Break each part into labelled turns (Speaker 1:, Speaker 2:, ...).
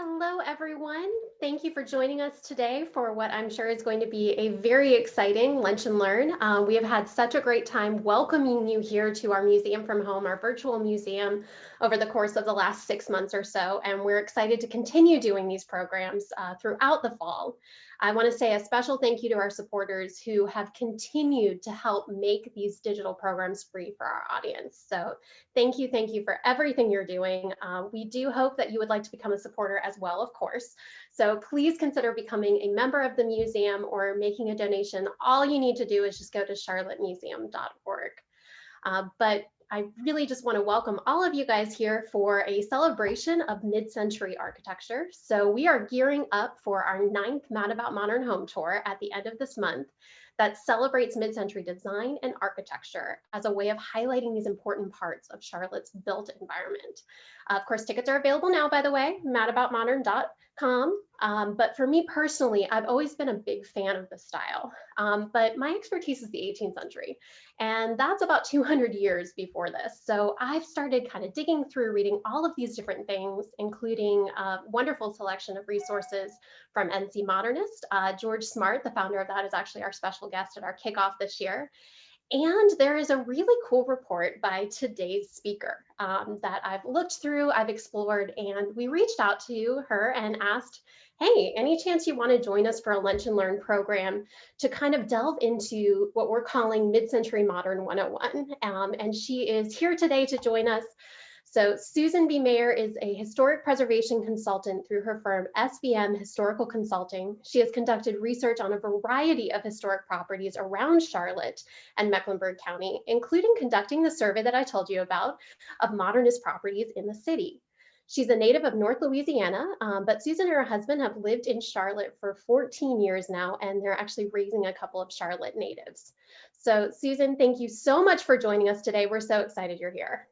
Speaker 1: Hello, everyone. Thank you for joining us today for what I'm sure is going to be a very exciting Lunch and Learn. We have had such a great time welcoming you here to our Museum from Home, our virtual museum, over the course of the last 6 months or so, and we're excited to continue doing these programs throughout the fall. I want to say a special thank you to our supporters who have continued to help make these digital programs free for our audience. So thank you for everything you're doing. We do hope that you would like to become a supporter as well, of course. So please consider becoming a member of the museum or making a donation. All you need to do is just go to charlottemuseum.org. But I really just want to welcome all of you guys here for a celebration of mid-century architecture. So we are gearing up for our 9th Mad About Modern Home Tour at the end of this month that celebrates mid-century design and architecture as a way of highlighting these important parts of Charlotte's built environment. Of course, tickets are available now, by the way, madaboutmodern.com. But for me personally, I've always been a big fan of the style. But my expertise is the 18th century, and that's about 200 years before this. So I've started kind of digging through, reading all of these different things, including a wonderful selection of resources from NC Modernist. George Smart, the founder of that, is actually our special guest at our kickoff this year. And there is a really cool report by today's speaker that I've looked through, I've explored, and we reached out to her and asked, hey, any chance you want to join us for a Lunch and Learn program to kind of delve into what we're calling Mid-Century Modern 101? And she is here today to join us. So Susan B. Mayer is a historic preservation consultant through her firm SBM Historical Consulting. She has conducted research on a variety of historic properties around Charlotte and Mecklenburg County, including conducting the survey that I told you about of modernist properties in the city. She's a native of North Louisiana, but Susan and her husband have lived in Charlotte for 14 years now, and they're actually raising a couple of Charlotte natives. So Susan, thank you so much for joining us today. We're so excited you're here.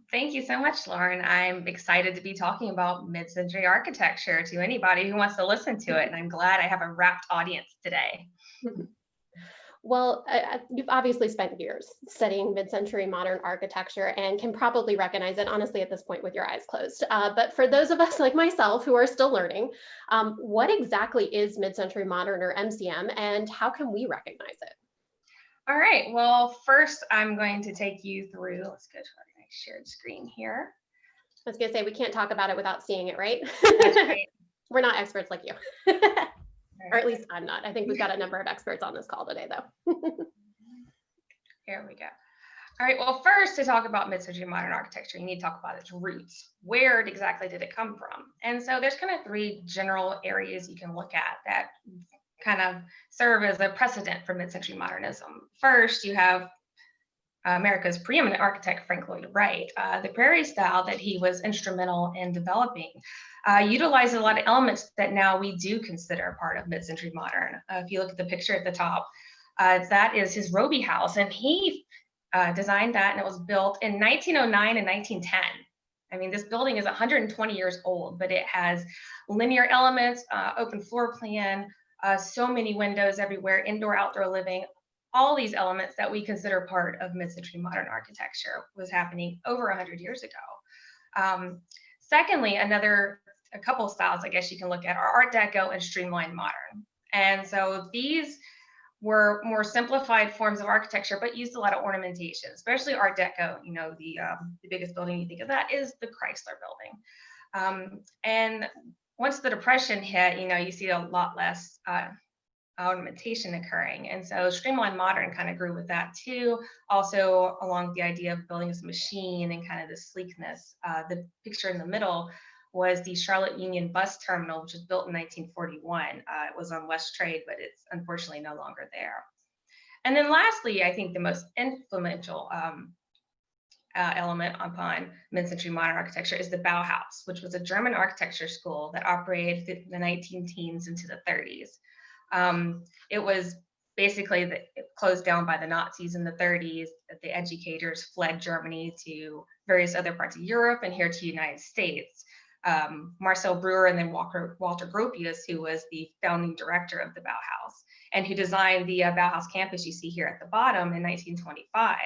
Speaker 2: Thank you so much, Lauren. I'm excited to be talking about mid-century architecture to anybody who wants to listen to it, and I'm glad I have a rapt audience today.
Speaker 1: Well, you've obviously spent years studying mid-century modern architecture and can probably recognize it, honestly, at this point with your eyes closed. But for those of us like myself who are still learning, what exactly is mid-century modern or MCM, and how can we recognize it?
Speaker 2: All right, well, first I'm going to take you through, let's go to our nice shared screen here.
Speaker 1: I was gonna say, we can't talk about it without seeing it, right?
Speaker 2: That's right.
Speaker 1: We're not experts like you. Or at least I'm not. I think we've got a number of experts on this call today, though.
Speaker 2: Here we go. All right, well, first to talk about mid-century modern architecture, you need to talk about its roots. Where exactly did it come from? And so there's kind of 3 general areas you can look at that kind of serve as a precedent for mid-century modernism. First, you have America's preeminent architect, Frank Lloyd Wright. The prairie style that he was instrumental in developing utilized a lot of elements that now we do consider part of mid-century modern. If you look at the picture at the top, that is his Roby house, and he designed that, and it was built in 1909 and 1910. I mean, this building is 120 years old, but it has linear elements, open floor plan, so many windows everywhere, indoor, outdoor living. All these elements that we consider part of mid-century modern architecture was happening over 100 years ago. Secondly, a couple of styles I guess you can look at are Art Deco and streamlined modern. And so these were more simplified forms of architecture, but used a lot of ornamentation, especially Art Deco. You know, the biggest building you think of that is the Chrysler Building. And once the Depression hit, you know, you see a lot less ornamentation occurring. And so streamlined modern kind of grew with that too. Also along with the idea of building as a machine and kind of the sleekness. The picture in the middle was the Charlotte Union Bus Terminal, which was built in 1941. It was on West Trade, but it's unfortunately no longer there. And then lastly, I think the most influential element upon mid-century modern architecture is the Bauhaus, which was a German architecture school that operated in the 19-teens into the 30s. It was basically it closed down by the Nazis in the 30s. The educators fled Germany to various other parts of Europe and here to the United States. Marcel Breuer and then Walter Gropius, who was the founding director of the Bauhaus and who designed the Bauhaus campus you see here at the bottom in 1925.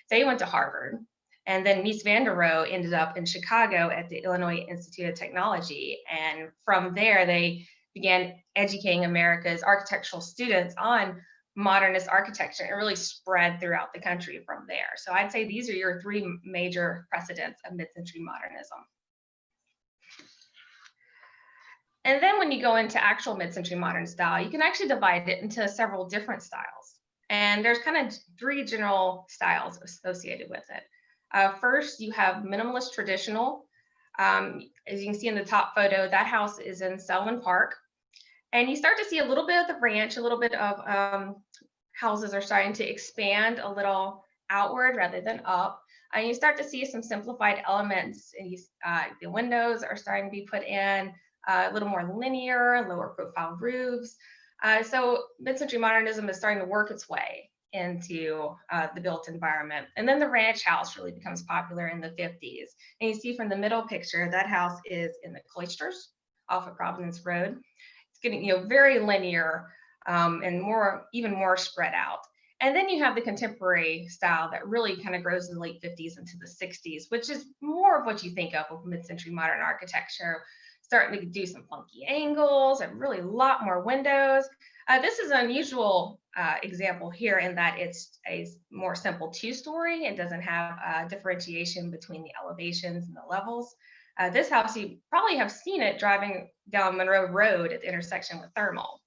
Speaker 2: They went to Harvard. And then Mies van der Rohe ended up in Chicago at the Illinois Institute of Technology. And from there, they began educating America's architectural students on modernist architecture. It really spread throughout the country from there. So I'd say these are your three major precedents of mid-century modernism. And then when you go into actual mid-century modern style, you can actually divide it into several different styles. And there's kind of three general styles associated with it. First, you have minimalist traditional. As you can see in the top photo, that house is in Selwyn Park. And you start to see a little bit of the ranch, a little bit of houses are starting to expand a little outward rather than up. And you start to see some simplified elements. And the windows are starting to be put in a little more linear, lower profile roofs. So mid-century modernism is starting to work its way into the built environment. And then the ranch house really becomes popular in the 50s. And you see from the middle picture, that house is in the Cloisters off of Providence Road. It's getting very linear and even more spread out. And then you have the contemporary style that really kind of grows in the late 50s into the 60s, which is more of what you think of mid-century modern architecture, starting to do some funky angles and really a lot more windows. This is an unusual example here in that it's a more simple two-story. It doesn't have differentiation between the elevations and the levels. This house, you probably have seen it driving down Monroe Road at the intersection with Thermal.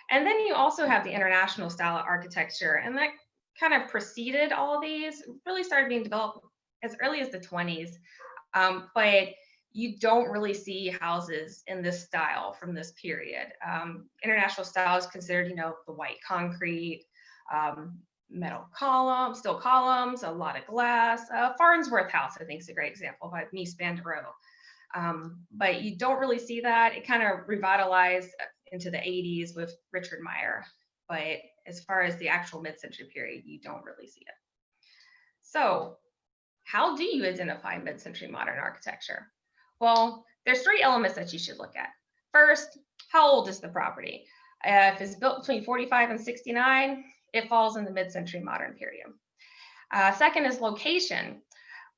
Speaker 2: And then you also have the international style of architecture, and that kind of preceded all of these, really started being developed as early as the 20s. But you don't really see houses in this style from this period. International style is considered, the white concrete, metal columns, steel columns, a lot of glass. Farnsworth House, I think, is a great example by Mies van der Rohe. But you don't really see that. It kind of revitalized into the 80s with Richard Meyer. But as far as the actual mid-century period, you don't really see it. So how do you identify mid-century modern architecture? Well, there's three elements that you should look at. First, how old is the property? If it's built between 45 and 69, it falls in the mid-century modern period. Second is location.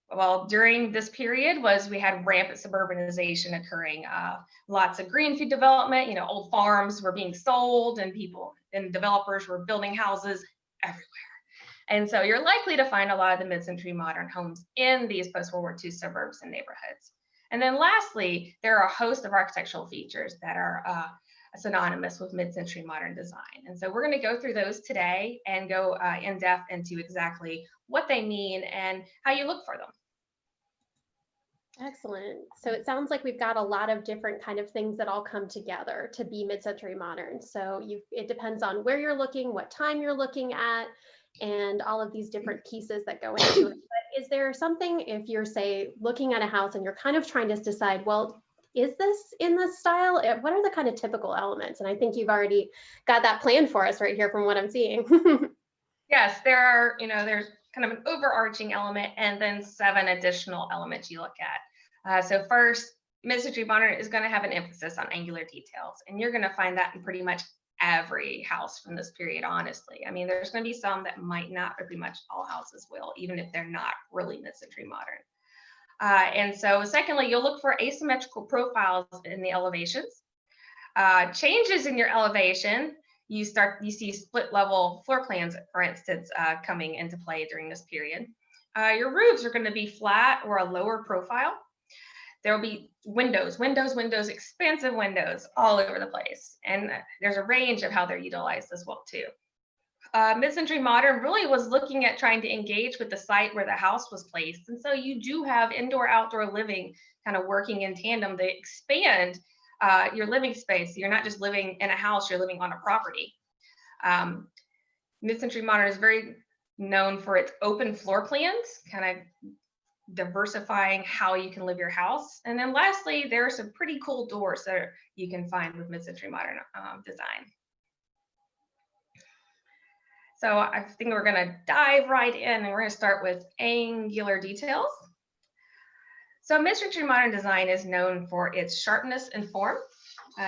Speaker 2: Well, during this period we had rampant suburbanization occurring. Lots of greenfield development, old farms were being sold and people and developers were building houses everywhere. And so you're likely to find a lot of the mid-century modern homes in these post-World War II suburbs and neighborhoods. And then lastly, there are a host of architectural features that are synonymous with mid-century modern design. And so we're going to go through those today and go in depth into exactly what they mean and how you look for them.
Speaker 1: Excellent. So it sounds like we've got a lot of different kind of things that all come together to be mid-century modern. So it depends on where you're looking, what time you're looking at, and all of these different pieces that go into it. But is there something, if you're, say, looking at a house and you're kind of trying to decide, well, is this in this style? What are the kind of typical elements? And I think you've already got that planned for us right here from what I'm seeing.
Speaker 2: Yes, there are, there's kind of an overarching element and then 7 additional elements you look at. So first, mid-century modern is going to have an emphasis on angular details, and you're going to find that in pretty much every house from this period, honestly. I mean, there's going to be some that might not, but pretty much all houses will, even if they're not really mid-century modern. And so secondly, you'll look for asymmetrical profiles in the elevations. Changes in your elevation, you see split level floor plans, for instance, coming into play during this period. Your roofs are going to be flat or a lower profile. There will be windows, expansive windows all over the place. And there's a range of how they're utilized as well too. Mid-century modern really was looking at trying to engage with the site where the house was placed. And so you do have indoor-outdoor living kind of working in tandem to expand your living space. You're not just living in a house, you're living on a property. Mid-century modern is very known for its open floor plans, kind of diversifying how you can live your house. And then lastly, there are some pretty cool doors that you can find with mid-century modern design. So I think we're going to dive right in, and we're going to start with angular details. So mid-century modern design is known for its sharpness and form.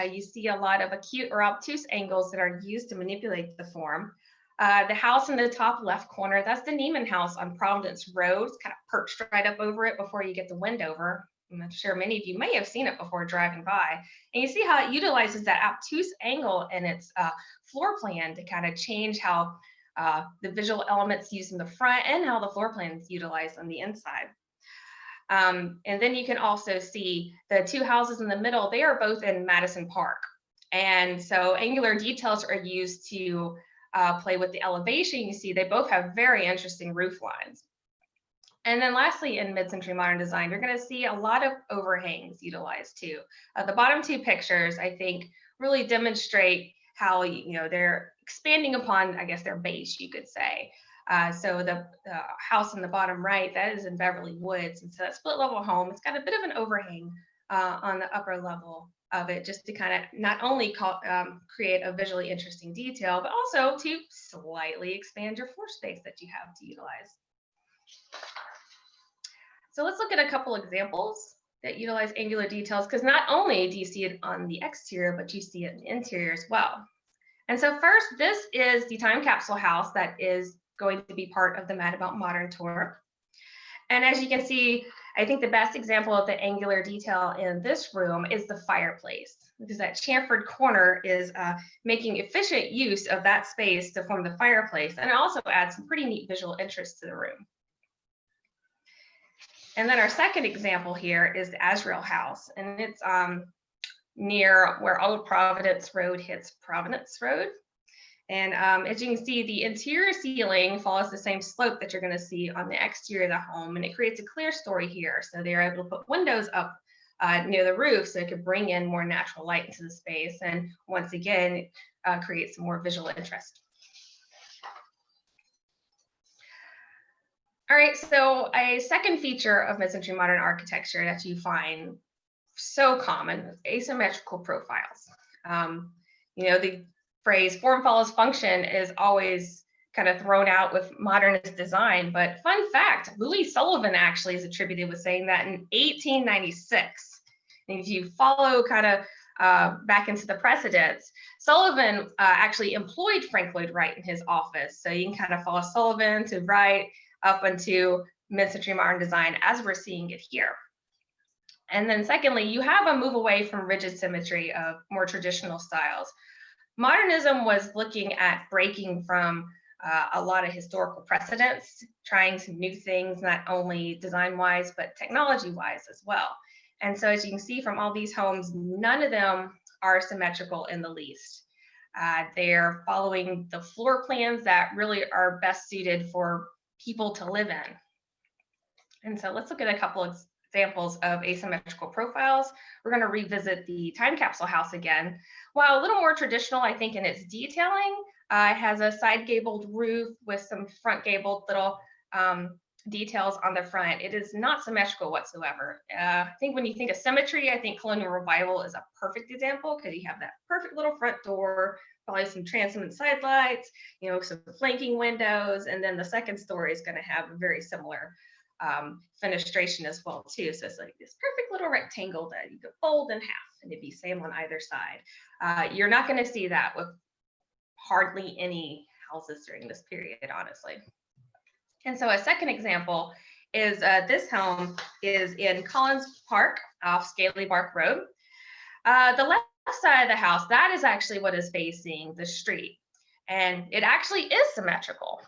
Speaker 2: You see a lot of acute or obtuse angles that are used to manipulate the form. The house in the top left corner, that's the Neiman House on Providence Road. It's kind of perched right up over it before you get the wind over. I'm sure many of you may have seen it before driving by. And you see how it utilizes that obtuse angle in its floor plan to kind of change how the visual elements used in the front and how the floor plan is utilized on the inside. And then you can also see the two houses in the middle, they are both in Madison Park. And so angular details are used to play with the elevation. You see they both have very interesting roof lines. And then lastly, in mid-century modern design, you're going to see a lot of overhangs utilized too. The bottom two pictures, I think, really demonstrate how they're expanding upon, I guess, their base, you could say. So the house in the bottom right, that is in Beverly Woods. And so that split level home, it's got a bit of an overhang on the upper level of it, just to kind of not only create a visually interesting detail, but also to slightly expand your floor space that you have to utilize. So let's look at a couple examples that utilize angular details, because not only do you see it on the exterior, but you see it in the interior as well. And so first, this is the time capsule house that is going to be part of the Mad About Modern tour. And as you can see, I think the best example of the angular detail in this room is the fireplace, because that chamfered corner is making efficient use of that space to form the fireplace. And it also adds some pretty neat visual interest to the room. And then our second example here is the Azrael House, and it's near where Old Providence Road hits Providence Road. And as you can see, the interior ceiling follows the same slope that you're going to see on the exterior of the home, and it creates a clear story here. So they're able to put windows up near the roof so it could bring in more natural light into the space, and once again, create some more visual interest. All right, so a second feature of mid-century modern architecture that you find so common is asymmetrical profiles. The phrase form follows function is always kind of thrown out with modernist design, but fun fact, Louis Sullivan actually is attributed with saying that in 1896. And if you follow kind of back into the precedents, Sullivan actually employed Frank Lloyd Wright in his office. So you can kind of follow Sullivan to Wright up into mid-century modern design as we're seeing it here. And then secondly, you have a move away from rigid symmetry of more traditional styles. Modernism was looking at breaking from a lot of historical precedents, trying some new things, not only design-wise, but technology-wise as well. And so as you can see from all these homes, none of them are symmetrical in the least. They're following the floor plans that really are best suited for people to live in. And so let's look at a couple of examples of asymmetrical profiles. We're going to revisit the time capsule house again. While a little more traditional, I think, in its detailing, it has a side gabled roof with some front gabled little details on the front. It is not symmetrical whatsoever. I think when you think of symmetry, I think Colonial Revival is a perfect example, because you have that perfect little front door, probably some translucent side lights, some flanking windows, and then the second story is going to have a very similar fenestration as well too. So it's like this perfect little rectangle that you could fold in half, and it'd be same on either side. You're not going to see that with hardly any houses during this period, honestly. And so a second example is this home is in Collins Park off Scaly Bark Road. The left side of the house, that is actually what is facing the street. And it actually is symmetrical,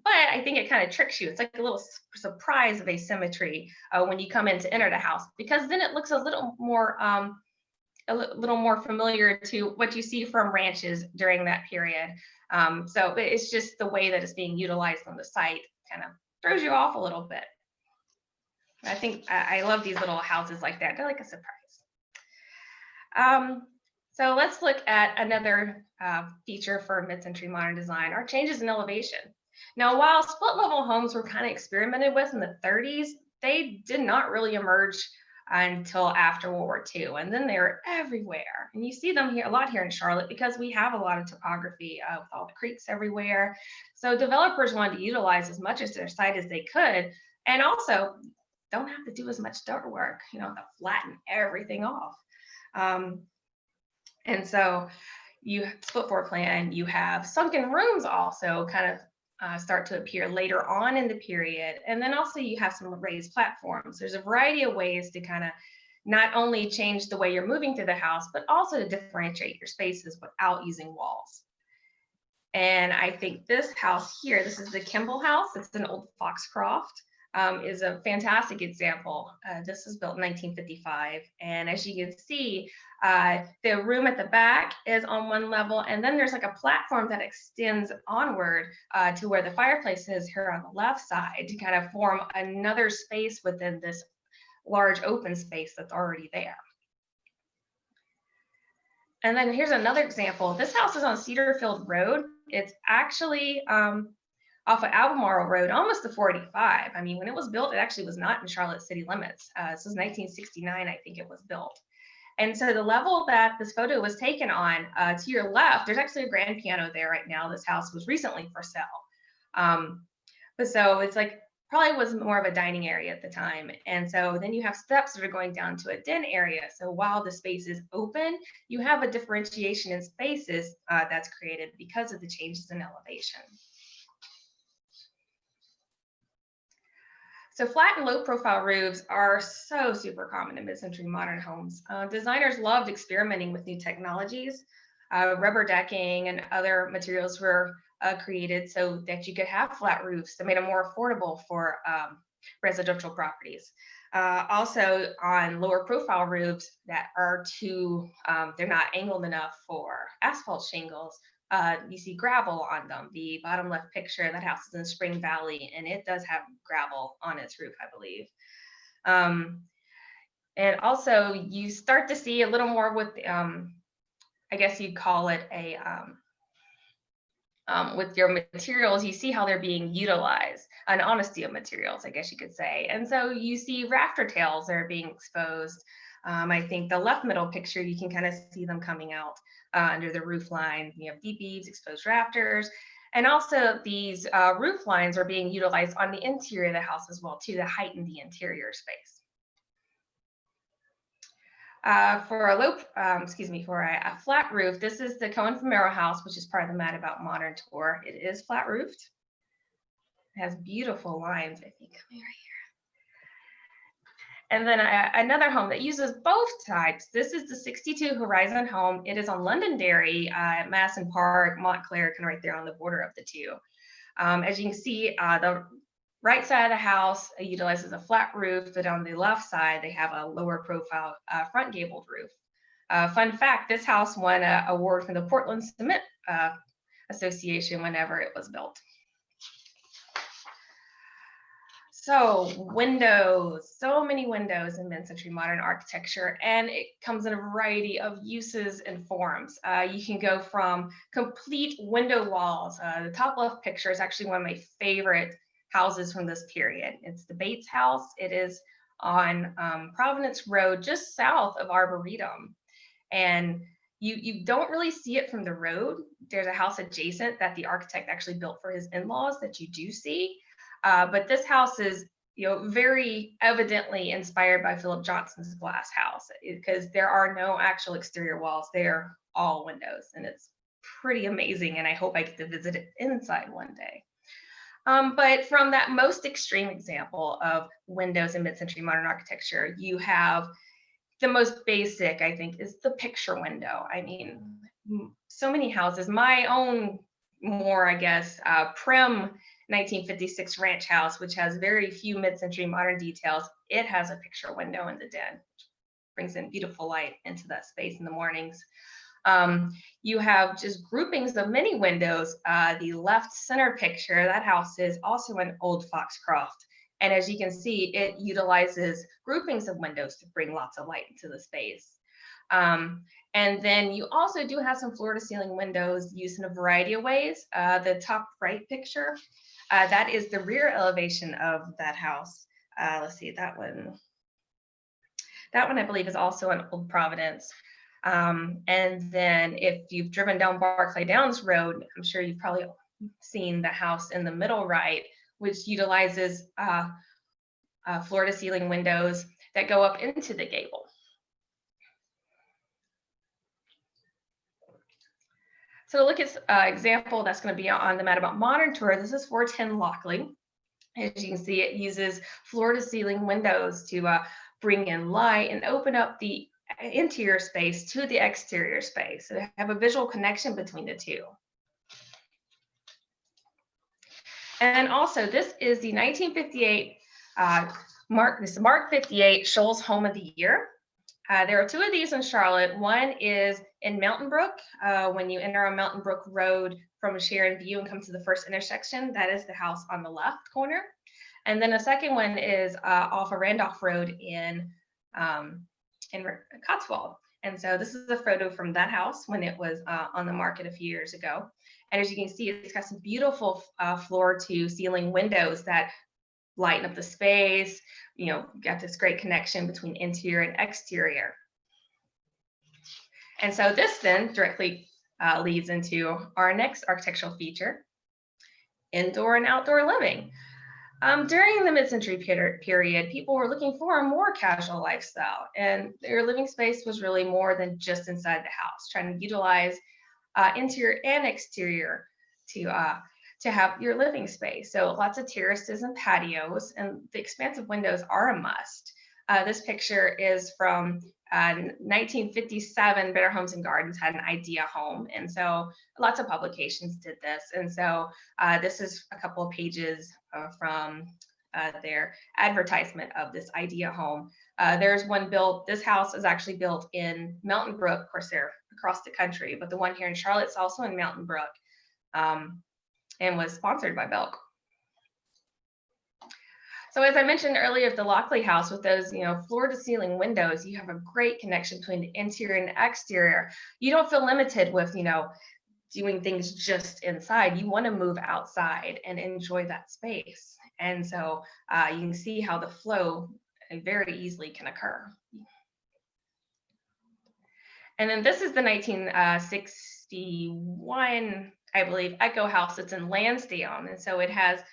Speaker 2: but I think it kind of tricks you. It's like a little surprise of asymmetry when you come in to enter the house, because then it looks a little more familiar to what you see from ranches during that period. So it's just the way that it's being utilized on the site kind of throws you off a little bit. I think I love these little houses like that. They're like a surprise. So let's look at another feature for mid-century modern design, our changes in elevation. Now, while split level homes were kind of experimented with in the 30s, they did not really emerge until after World War II. And then they're everywhere. And you see them here a lot here in Charlotte, because we have a lot of topography with all the creeks everywhere. So developers wanted to utilize as much of their site as they could, and also don't have to do as much dirt work, to flatten everything off. And so, you split floor plan, you have sunken rooms also kind of start to appear later on in the period. And then also you have some raised platforms. There's a variety of ways to kind of not only change the way you're moving through the house, but also to differentiate your spaces without using walls. And I think this house here, this is the Kimball house. It's an old Foxcroft, is a fantastic example. This was built in 1955. And as you can see, the room at the back is on one level, and then there's like a platform that extends onward to where the fireplace is here on the left side to kind of form another space within this large open space that's already there. And then here's another example. This house is on Cedarfield Road. It's actually off of Albemarle Road, almost to 485. I mean, when it was built, it actually was not in Charlotte city limits. This was 1969, I think it was built. And so the level that this photo was taken on, to your left, there's actually a grand piano there right now. This house was recently for sale. But so it's like, probably was more of a dining area at the time. And so then you have steps that are going down to a den area. So while the space is open, you have a differentiation in spaces that's created because of the changes in elevation. So flat and low profile roofs are so super common in mid-century modern homes. Designers loved experimenting with new technologies. Rubber decking and other materials were created so that you could have flat roofs that made them more affordable for residential properties. Also on lower profile roofs that are they're not angled enough for asphalt shingles, you see gravel on them. The bottom left picture, that house is in Spring Valley, and it does have gravel on its roof, I believe. And also you start to see a little more with, I guess you'd call it a, with your materials, you see how they're being utilized, an honesty of materials, I guess you could say. And so you see rafter tails that are being exposed. I think the left middle picture, you can kind of see them coming out under the roof line. You have deep eaves, exposed rafters, and also these roof lines are being utilized on the interior of the house as well too, to heighten the interior space. For a flat roof, this is the Cohen-Famero house, which is part of the Mad About Modern tour. It is flat roofed. It has beautiful lines, I think, coming right here. And then another home that uses both types. This is the 62 Horizon home. It is on Londonderry at Masson Park, Montclair, kind of right there on the border of the two. As you can see, the right side of the house utilizes a flat roof, but on the left side, they have a lower profile front gabled roof. Fun fact, this house won an award from the Portland Cement Association whenever it was built. So windows, so many windows in mid-century modern architecture, and it comes in a variety of uses and forms. You can go from complete window walls. The top left picture is actually one of my favorite houses from this period. It's the Bates house. It is on Providence Road, just south of Arboretum. And you don't really see it from the road. There's a house adjacent that the architect actually built for his in-laws that you do see. But this house is, very evidently inspired by Philip Johnson's glass house, because there are no actual exterior walls. They're all windows, and it's pretty amazing. And I hope I get to visit it inside one day. But from that most extreme example of windows in mid-century modern architecture, you have the most basic, I think, is the picture window. I mean, so many houses, my own more, I guess, prim 1956 ranch house, which has very few mid-century modern details, it has a picture window in the den, which brings in beautiful light into that space in the mornings. You have just groupings of many windows. The left center picture, that house is also an old Foxcroft. And as you can see, it utilizes groupings of windows to bring lots of light into the space. And then you also do have some floor to ceiling windows used in a variety of ways. The top right picture, that is the rear elevation of that house. Let's see, that one I believe is also an old Providence. And then if you've driven down Barclay Downs Road, I'm sure you've probably seen the house in the middle right, which utilizes floor to ceiling windows that go up into the gable. So to look at an example that's going to be on the Mad About Modern tour, this is 410 Lockley. As you can see, it uses floor-to-ceiling windows to bring in light and open up the interior space to the exterior space. So they have a visual connection between the two. And also, this is the 1958 Mark 58 Shoals Home of the Year. There are two of these in Charlotte. One is in Mountain Brook. When you enter on Mountain Brook Road from Sharon View and come to the first intersection, that is the house on the left corner. And then the second one is off of Randolph Road in Cotswold. And so this is a photo from that house when it was on the market a few years ago. And as you can see, it's got some beautiful floor-to-ceiling windows that lighten up the space. You know, got this great connection between interior and exterior. And so this then directly leads into our next architectural feature, indoor and outdoor living. During the mid-century period, people were looking for a more casual lifestyle, and their living space was really more than just inside the house, trying to utilize interior and exterior to have your living space. So lots of terraces and patios, and the expansive windows are a must. This picture is from 1957. Better Homes and Gardens had an idea home, and so lots of publications did this. And so this is a couple of pages from their advertisement of this idea home. There's one built, this house is actually built in Mountain Brook. Of course, they're across the country, but the one here in Charlotte is also in Mountain Brook, and was sponsored by Belk. So as I mentioned earlier, the Lockley house with those, floor-to-ceiling windows, you have a great connection between the interior and exterior. You don't feel limited with, doing things just inside. You want to move outside and enjoy that space. And so you can see how the flow very easily can occur. And then this is the 1961, I believe, Echo House. It's in Lansdowne. And so it has,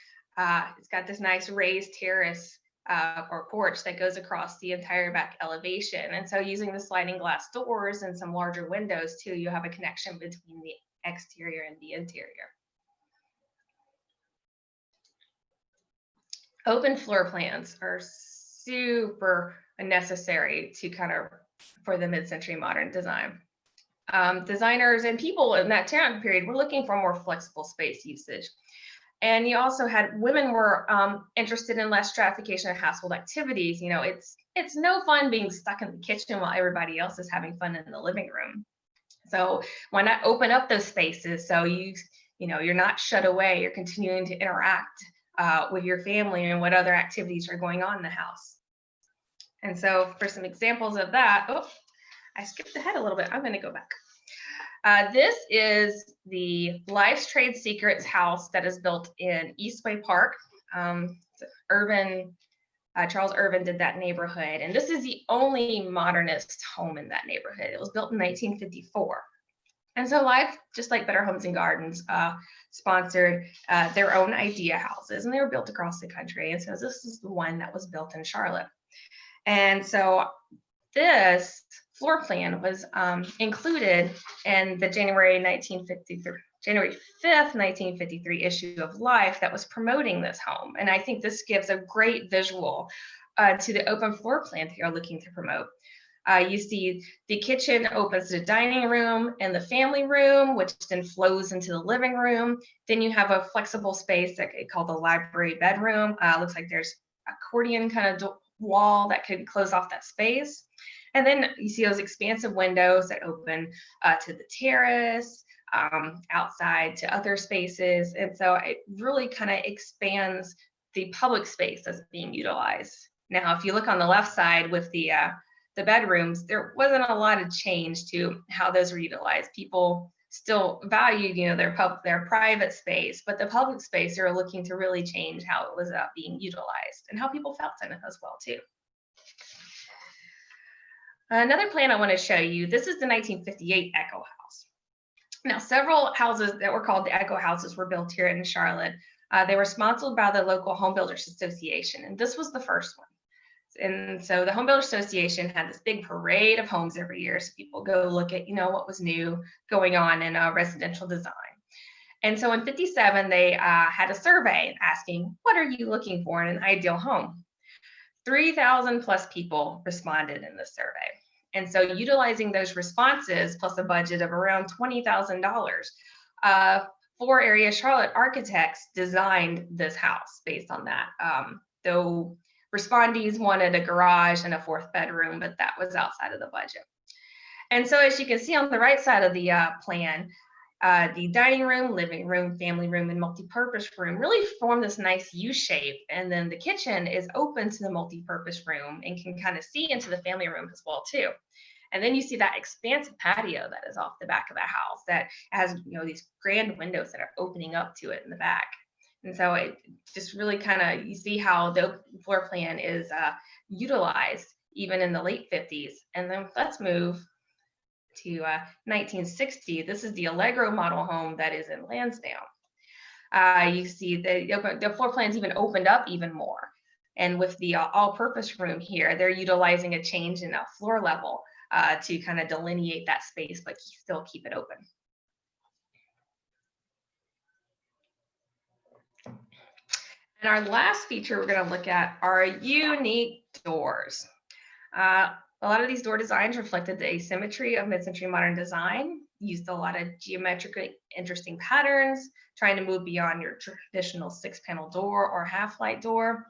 Speaker 2: it's got this nice raised terrace or porch that goes across the entire back elevation. And so using the sliding glass doors and some larger windows too, you have a connection between the exterior and the interior. Open floor plans are super necessary to for the mid-century modern design. Designers and people in that time period were looking for more flexible space usage. And you also had women were interested in less stratification of household activities. It's no fun being stuck in the kitchen while everybody else is having fun in the living room. So why not open up those spaces so you're not shut away, you're continuing to interact with your family and what other activities are going on in the house. And so for some examples of that, I skipped ahead a little bit. I'm going to go back. This is the Life's Trade Secrets house that is built in Eastway Park. Charles Irvin did that neighborhood, and this is the only modernist home in that neighborhood. It was built in 1954. And so Life, just like Better Homes and Gardens, sponsored their own idea houses, and they were built across the country. And so this is the one that was built in Charlotte. And so this floor plan was included in the January 5th, 1953 issue of Life that was promoting this home. And I think this gives a great visual to the open floor plan that you're looking to promote. You see the kitchen opens to the dining room and the family room, which then flows into the living room. Then you have a flexible space that called the library bedroom. Looks like there's accordion kind of wall that could close off that space. And then you see those expansive windows that open to the terrace, outside to other spaces. And so it really kind of expands the public space that's being utilized. Now, if you look on the left side with the bedrooms, there wasn't a lot of change to how those were utilized. People still valued, their private space, but the public space, they're looking to really change how it was being utilized and how people felt in it as well too. Another plan I want to show you, this is the 1958 Echo House. Now, several houses that were called the Echo Houses were built here in Charlotte. They were sponsored by the local Home Builders Association, and this was the first one. And so the Home Builders Association had this big parade of homes every year. So people go look at, what was new going on in residential design. And so in 57, they had a survey asking, what are you looking for in an ideal home? 3,000 plus people responded in the survey. And so utilizing those responses plus a budget of around $20,000, 4 area Charlotte architects designed this house based on that. Though respondees wanted a garage and a 4th bedroom, but that was outside of the budget. And so as you can see on the right side of the plan, the dining room, living room, family room, and multi-purpose room really form this nice U shape. And then the kitchen is open to the multi-purpose room and can kind of see into the family room as well too. And then you see that expansive patio that is off the back of the house that has, these grand windows that are opening up to it in the back. And so it just really kind of, you see how the floor plan is utilized even in the late 50s. And then let's move to 1960. This is the Allegro model home that is in Lansdowne. You see the floor plans even opened up even more. And with the all-purpose room here, they're utilizing a change in a floor level to kind of delineate that space, but still keep it open. And our last feature we're going to look at are unique doors. A lot of these door designs reflected the asymmetry of mid-century modern design, used a lot of geometrically interesting patterns, trying to move beyond your traditional 6-panel door or half-light door.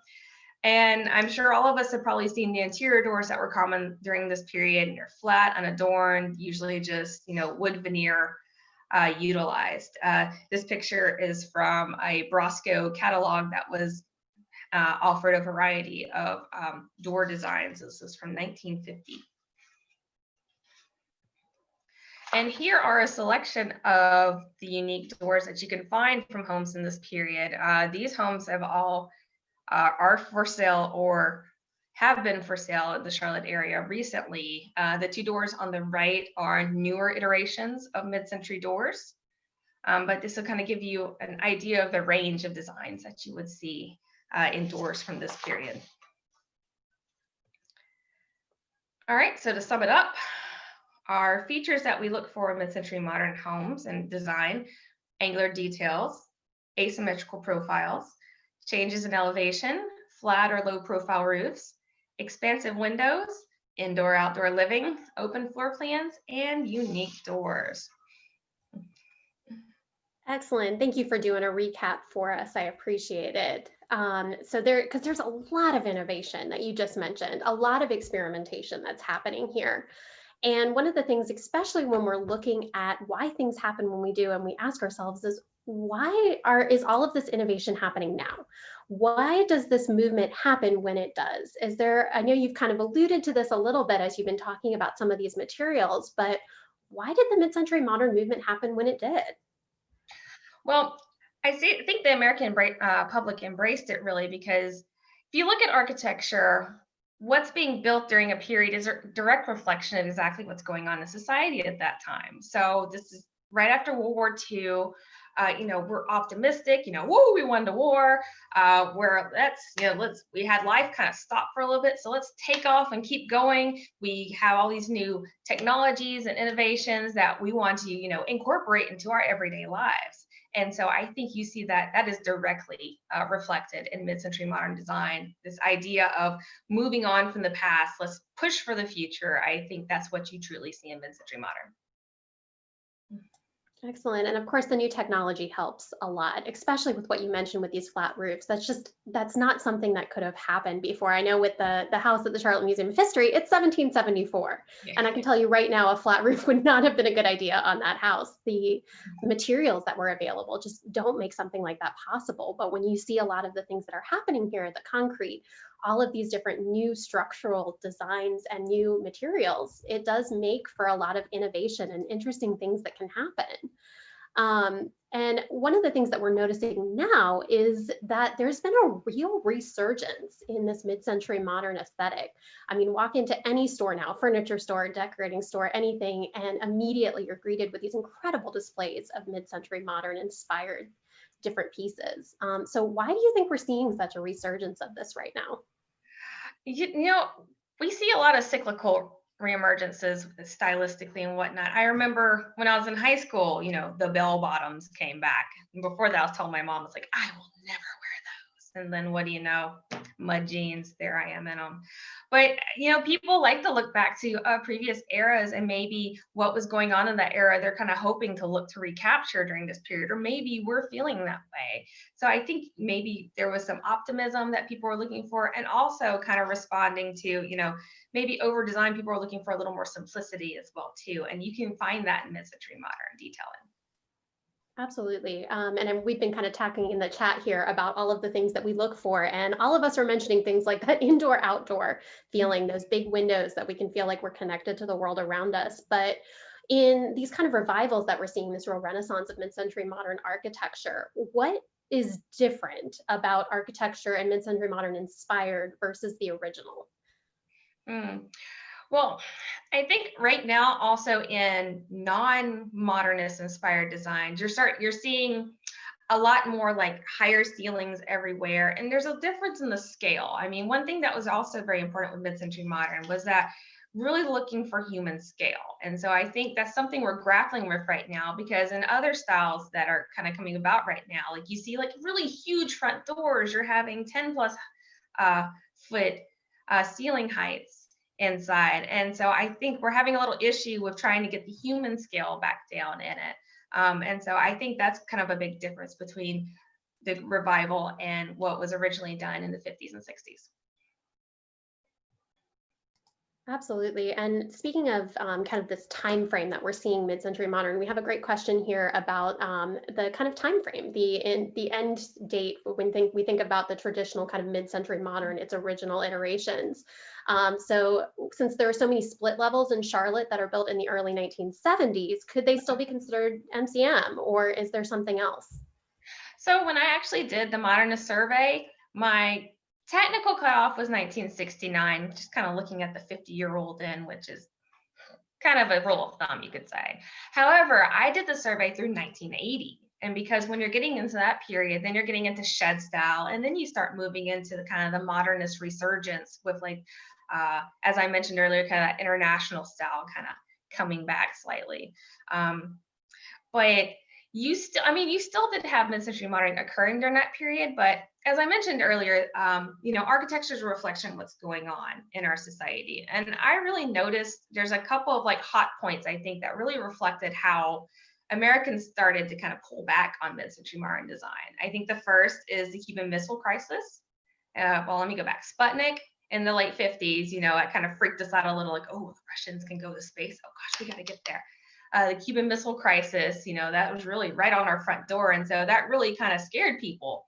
Speaker 2: And I'm sure all of us have probably seen the interior doors that were common during this period. They're flat, unadorned, usually just, wood veneer utilized. This picture is from a Brosco catalog that was offered a variety of door designs. This is from 1950. And here are a selection of the unique doors that you can find from homes in this period. These homes have all are for sale or have been for sale in the Charlotte area recently. The 2 doors on the right are newer iterations of mid-century doors, but this will kind of give you an idea of the range of designs that you would see in doors from this period. All right, so to sum it up, our features that we look for in mid-century modern homes and design: angular details, asymmetrical profiles, changes in elevation, flat or low profile roofs, expansive windows, indoor-outdoor living, open floor plans, and unique doors.
Speaker 1: Excellent. Thank you for doing a recap for us. I appreciate it. Because there's a lot of innovation that you just mentioned, a lot of experimentation that's happening here. And one of the things, especially when we're looking at why things happen when we do, and we ask ourselves is, is all of this innovation happening now? Why does this movement happen when it does? I know you've kind of alluded to this a little bit as you've been talking about some of these materials, but why did the mid-century modern movement happen when it did?
Speaker 2: Well, I think the American public embraced it really because if you look at architecture, what's being built during a period is a direct reflection of exactly what's going on in society at that time. So this is right after World War II. We're optimistic, whoa, we won the war, we had life kind of stop for a little bit. So let's take off and keep going. We have all these new technologies and innovations that we want to, incorporate into our everyday lives. And so I think you see that is directly reflected in mid-century modern design, this idea of moving on from the past, let's push for the future. I think that's what you truly see in mid-century modern.
Speaker 1: Excellent. And of course, the new technology helps a lot, especially with what you mentioned with these flat roofs. That's not something that could have happened before. I know with the house at the Charlotte Museum of History, it's 1774. Yeah. And I can tell you right now, a flat roof would not have been a good idea on that house. The materials that were available just don't make something like that possible. But when you see a lot of the things that are happening here, the concrete, all of these different new structural designs and new materials, it does make for a lot of innovation and interesting things that can happen. And one of the things that we're noticing now is that there's been a real resurgence in this mid-century modern aesthetic. I mean, walk into any store now, furniture store, decorating store, anything, and immediately you're greeted with these incredible displays of mid-century modern inspired different pieces. So why do you think we're seeing such a resurgence of this right now?
Speaker 2: You know, we see a lot of cyclical reemergences stylistically and whatnot. I remember when I was in high school, the bell bottoms came back. And before that, I was telling my mom, I was like, I will never wear those. And then what do you know? Mud jeans, there I am in them. But, people like to look back to previous eras and maybe what was going on in that era. They're kind of hoping to look to recapture during this period, or maybe we're feeling that way. So I think maybe there was some optimism that people were looking for, and also kind of responding to, maybe over design, people are looking for a little more simplicity as well too. And you can find that in mid-century modern detailing.
Speaker 1: Absolutely. We've been kind of talking in the chat here about all of the things that we look for. And all of us are mentioning things like that indoor outdoor feeling, those big windows that we can feel like we're connected to the world around us. But in these kind of revivals that we're seeing, this real renaissance of mid-century modern architecture, what is different about architecture and mid-century modern inspired versus the original?
Speaker 2: Mm. Well, I think right now, also in non-modernist inspired designs, you're seeing a lot more like higher ceilings everywhere, and there's a difference in the scale. I mean, one thing that was also very important with mid-century modern was that really looking for human scale. And so I think that's something we're grappling with right now, because in other styles that are kind of coming about right now, like you see like really huge front doors, you're having 10 plus foot ceiling heights inside. And so I think we're having a little issue with trying to get the human scale back down in it. And so I think that's kind of a big difference between the revival and what was originally done in the 50s and 60s.
Speaker 1: Absolutely. And speaking of kind of this time frame that we're seeing mid-century modern, we have a great question here about the kind of time frame, the end date when we think about the traditional kind of mid-century modern, its original iterations. So since there are so many split levels in Charlotte that are built in the early 1970s, could they still be considered MCM, or is there something else?
Speaker 2: So when I actually did the modernist survey, my technical cutoff was 1969, just kind of looking at the 50-year-old in, which is kind of a rule of thumb, you could say. However, I did the survey through 1980. And because when you're getting into that period, then you're getting into shed style, and then you start moving into the kind of the modernist resurgence with like, as I mentioned earlier, kind of that international style kind of coming back slightly. But you still did have mid-century modern occurring during that period. But as I mentioned earlier, architecture is a reflection of what's going on in our society. And I really noticed there's a couple of like hot points, I think, that really reflected how Americans started to kind of pull back on mid-century modern design. I think the first is the Cuban Missile Crisis. Well, let me go back. Sputnik in the late 50s, it kind of freaked us out a little, like, oh, the Russians can go to space. Oh gosh, we got to get there. The Cuban Missile Crisis, that was really right on our front door. And so that really kind of scared people.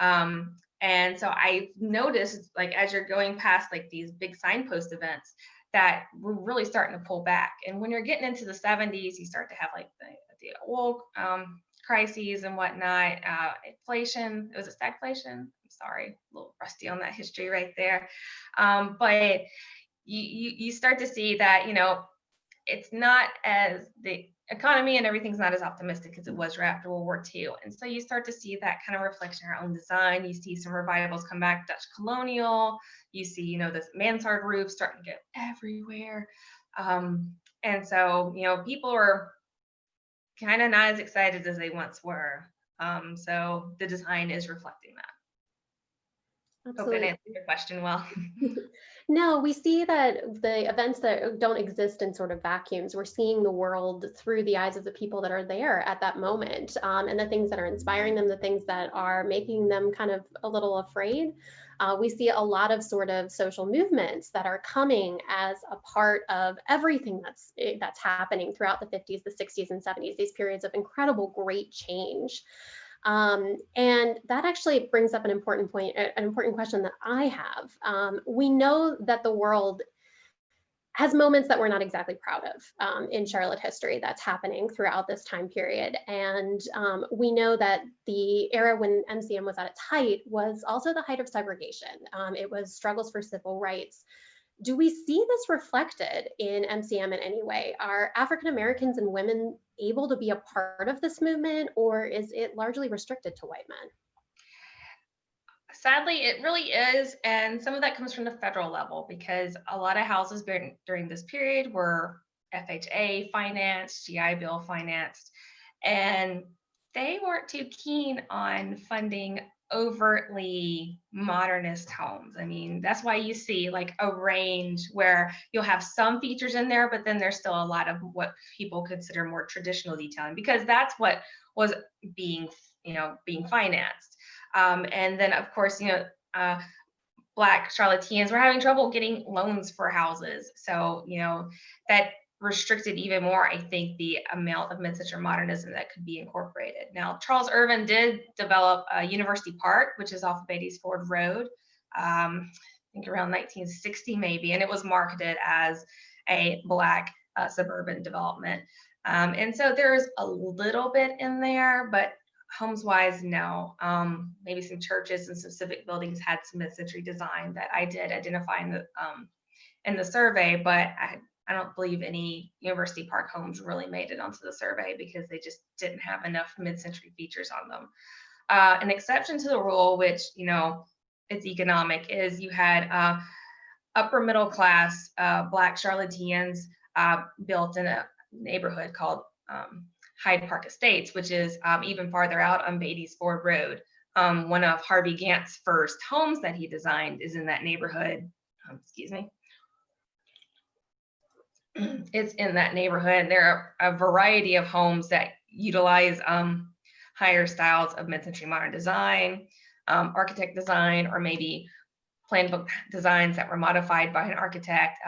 Speaker 2: And so I noticed, like, as you're going past like these big signpost events, that we're really starting to pull back. And when you're getting into the 70s, you start to have like the oil crises and whatnot, inflation. Was it stagflation? I'm sorry, a little rusty on that history right there. But you start to see that, it's not as the economy and everything's not as optimistic as it was right after World War II. And so you start to see that kind of reflection in our own design. You see some revivals come back, Dutch colonial. You see, this mansard roof starting to get everywhere. And so, people are kind of not as excited as they once were. So the design is reflecting that. Hope that
Speaker 1: Absolutely.
Speaker 2: answered your question well.
Speaker 1: No, we see that the events that don't exist in sort of vacuums, we're seeing the world through the eyes of the people that are there at that moment, and the things that are inspiring them, the things that are making them kind of a little afraid. We see a lot of sort of social movements that are coming as a part of everything that's happening throughout the 50s, the 60s, and 70s, these periods of incredible great change. And that actually brings up an important point, an important question that I have. We know that the world has moments that we're not exactly proud of in Charlotte history that's happening throughout this time period. And we know that the era when MCM was at its height was also the height of segregation. It was struggles for civil rights. Do we see this reflected in MCM in any way? Are African Americans and women able to be a part of this movement, or is it largely restricted to white men?
Speaker 2: Sadly, it really is. And some of that comes from the federal level because a lot of houses during this period were FHA financed, GI Bill financed, and they weren't too keen on funding overtly modernist homes. I mean, that's why you see like a range where you'll have some features in there, but then there's still a lot of what people consider more traditional detailing because that's what was being, being financed. And then, of course, Black Charlotteans were having trouble getting loans for houses. So, that restricted even more, I think, the amount of mid-century modernism that could be incorporated. Now, Charles Irvin did develop University Park, which is off of Beatties Ford Road, I think around 1960 maybe, and it was marketed as a Black suburban development. And so there's a little bit in there, but homes wise, no. Maybe some churches and some civic buildings had some mid-century design that I did identify in the survey, but I don't believe any University Park homes really made it onto the survey because they just didn't have enough mid-century features on them. An exception to the rule, which it's economic, is you had upper middle class Black Charlotteans built in a neighborhood called Hyde Park Estates, which is even farther out on Beatties Ford Road. One of Harvey Gantt's first homes that he designed is in that neighborhood. Excuse me. It's in that neighborhood. There are a variety of homes that utilize higher styles of mid-century modern design, architect design, or maybe plan book designs that were modified by an architect.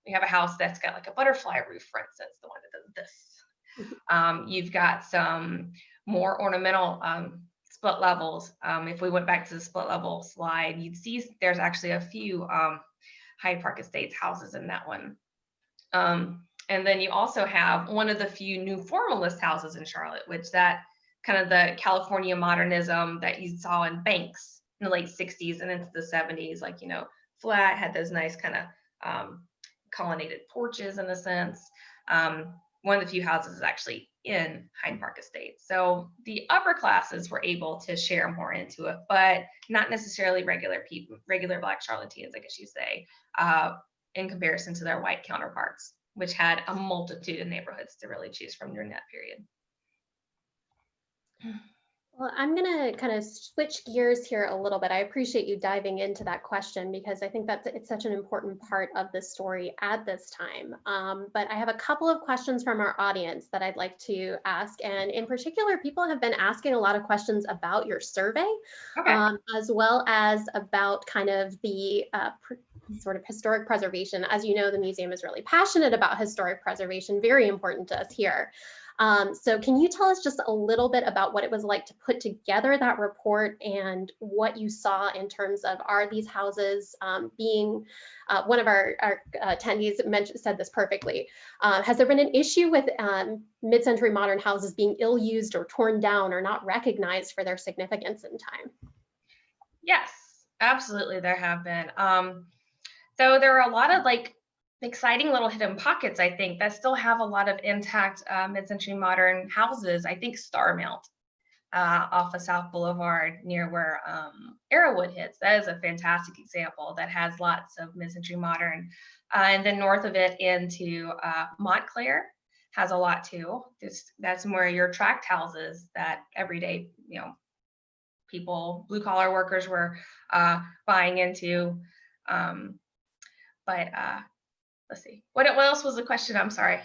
Speaker 2: We have a house that's got like a butterfly roof, for instance, the one that does this. You've got some more ornamental split levels. If we went back to the split level slide, you'd see there's actually a few Hyde Park Estates houses in that one. And then you also have one of the few new formalist houses in Charlotte, which that kind of the California modernism that you saw in Banks in the late 60s and into the 70s, like, flat, had those nice kind of colonnaded porches in a sense. One of the few houses is actually in Hyde Park Estates. So the upper classes were able to share more into it, but not necessarily regular people, regular Black Charlotteans, I guess you say, in comparison to their white counterparts, which had a multitude of neighborhoods to really choose from during that period.
Speaker 1: Well, I'm going to kind of switch gears here a little bit. I appreciate you diving into that question because I think that it's such an important part of the story at this time. But I have a couple of questions from our audience that I'd like to ask. And in particular, people have been asking a lot of questions about your survey, as well as about kind of the sort of historic preservation. As you know, the museum is really passionate about historic preservation, very important to us here. So can you tell us just a little bit about what it was like to put together that report and what you saw in terms of, are these houses being, one of our attendees said this perfectly, has there been an issue with mid-century modern houses being ill-used or torn down or not recognized for their significance in time?
Speaker 2: Yes, absolutely there have been. So there are a lot of exciting little hidden pockets, I think, that still have a lot of intact mid-century modern houses. I think Starmount off of South Boulevard near where Arrowwood hits. That is a fantastic example that has lots of mid-century modern. And then north of it into Montclair has a lot too. That's where your tract houses that everyday, people, blue collar workers were buying into. But let's see, what else was the question? I'm sorry.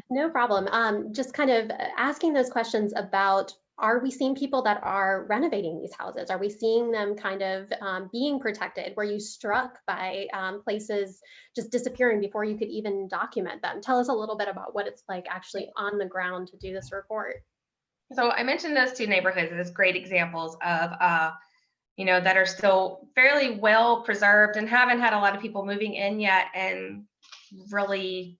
Speaker 1: No problem. Just kind of asking those questions about, are we seeing people that are renovating these houses? Are we seeing them kind of being protected? Were you struck by places just disappearing before you could even document them? Tell us a little bit about what it's like actually on the ground to do this report.
Speaker 2: So I mentioned those two neighborhoods as great examples of that are still fairly well preserved and haven't had a lot of people moving in yet and really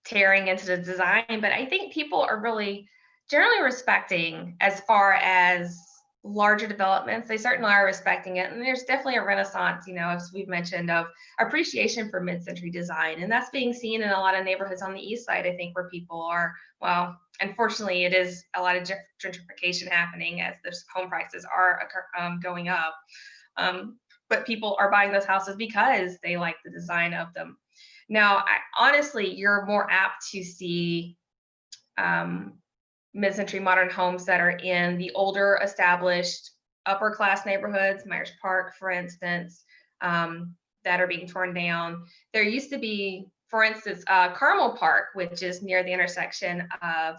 Speaker 2: tearing into the design. But I think people are really generally respecting, as far as larger developments, they certainly are respecting it. And there's definitely a renaissance, as we've mentioned, of appreciation for mid-century design. And that's being seen in a lot of neighborhoods on the east side, I think, where people are, well, unfortunately, it is a lot of gentrification happening as the home prices are going up. But people are buying those houses because they like the design of them. Now, honestly, you're more apt to see mid-century modern homes that are in the older established upper class neighborhoods, Myers Park, for instance, that are being torn down. There used to be, for instance, Carmel Park, which is near the intersection of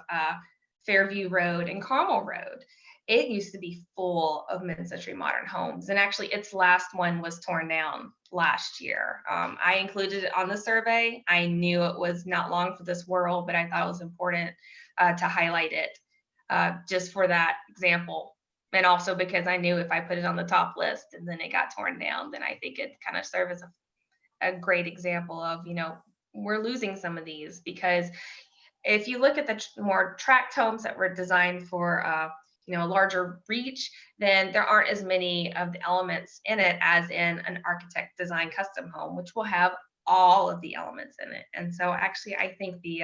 Speaker 2: Fairview Road and Carmel Road. It used to be full of mid-century modern homes, and actually its last one was torn down last year. I included it on the survey. I knew it was not long for this world, but I thought it was important to highlight it just for that example. And also because I knew if I put it on the top list and then it got torn down, then I think it kind of served as a great example of, we're losing some of these, because if you look at the more tract homes that were designed for a larger reach, then there aren't as many of the elements in it as in an architect design custom home, which will have all of the elements in it. And so actually, I think the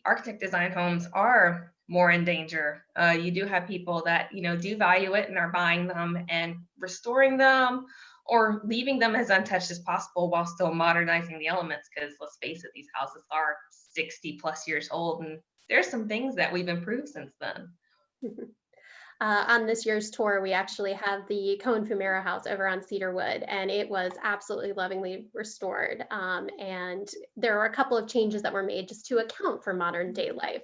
Speaker 2: architect design homes are more in danger. You do have people that do value it and are buying them and restoring them, or leaving them as untouched as possible while still modernizing the elements, because let's face it, these houses are 60 plus years old, and there's some things that we've improved since then.
Speaker 1: On this year's tour, we actually have the Cohen Fumera house over on Cedarwood, and it was absolutely lovingly restored. And there were a couple of changes that were made just to account for modern day life.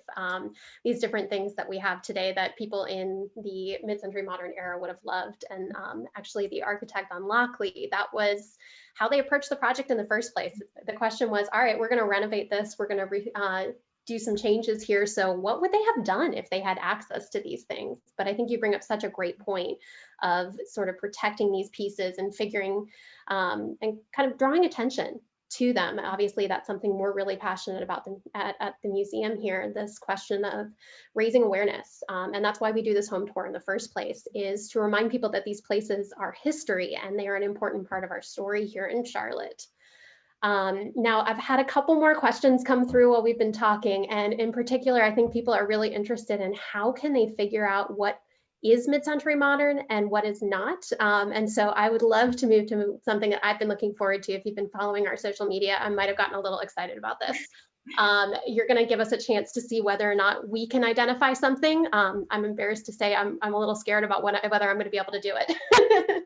Speaker 1: These different things that we have today that people in the mid-century modern era would have loved. And actually the architect on Lockley, that was how they approached the project in the first place. The question was, all right, we're going to renovate this. We're going to do some changes here. So what would they have done if they had access to these things? But I think you bring up such a great point of sort of protecting these pieces and figuring and kind of drawing attention to them. Obviously, that's something we're really passionate about at the museum here, this question of raising awareness. And that's why we do this home tour in the first place, is to remind people that these places are history and they are an important part of our story here in Charlotte. Now, I've had a couple more questions come through while we've been talking, and in particular, I think people are really interested in how can they figure out what is mid-century modern and what is not. And so I would love to move to something that I've been looking forward to. If you've been following our social media, I might have gotten a little excited about this. You're going to give us a chance to see whether or not we can identify something. I'm embarrassed to say I'm a little scared about whether I'm going to be able to do it.